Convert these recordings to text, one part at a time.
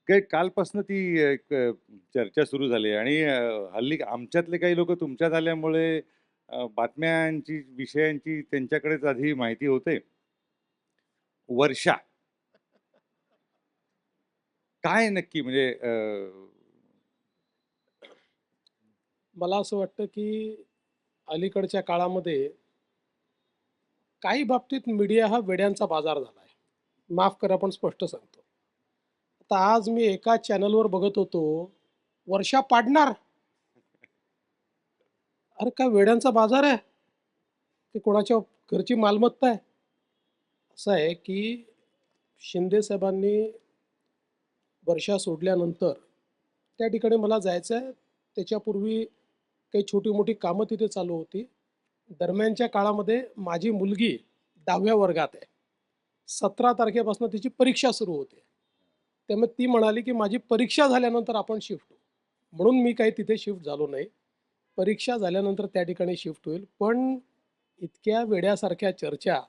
काही कालपासून ती एक चर्चा सुरू झाली आहे आणि हल्ली आमच्यातले काही लोकं तुमच्यात आल्यामुळे बातम्यांची, विषयांची त्यांच्याकडेच आधी माहिती होते. वर्षा काय नक्की म्हणजे मला असं वाटतं, की अलीकडच्या काळामध्ये काही बाबतीत मीडिया हा वेड्यांचा बाजार झाला आहे. माफ करा पण स्पष्ट सांगतो. आता आज मी एका चॅनलवर बघत होतो, वर्षा पाडणार. अरे काय वेड्यांचा बाजार आहे? की कोणाच्या घरची मालमत्ता आहे? असं आहे, की शिंदे साहेबांनी वर्षा सोडल्यानंतर त्या ठिकाणी मला जायचं आहे. त्याच्यापूर्वी काही छोटी-मोठी कामं तिथे चालू होती. दरम्यानच्या काळामध्ये माझी मुलगी 10व्या वर्गात आहे. 17 तारखेपासून तिची परीक्षा सुरू होते. त्यामुळे ती म्हणाली, की माझी परीक्षा झाल्यानंतर आपण शिफ्ट होऊ. म्हणून मी काही तिथे शिफ्ट झालो नाही. परीक्षा झाल्यानंतर त्या ठिकाणी शिफ्ट होईल. पण इतक्या वेड्यासारख्या चर्चा,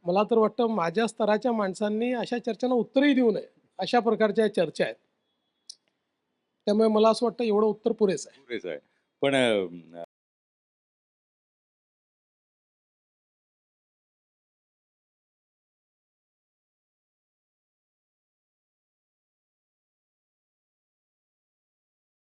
मला तर वाटतं माझ्या स्तराच्या माणसांनी अशा चर्चांना उत्तरही देऊ नये. अशा प्रकारच्या चर्चा आहेत. त्यामुळे मला असं वाटतं एवढं उत्तर पुरेसं आहे. पुरेसं आहे. पण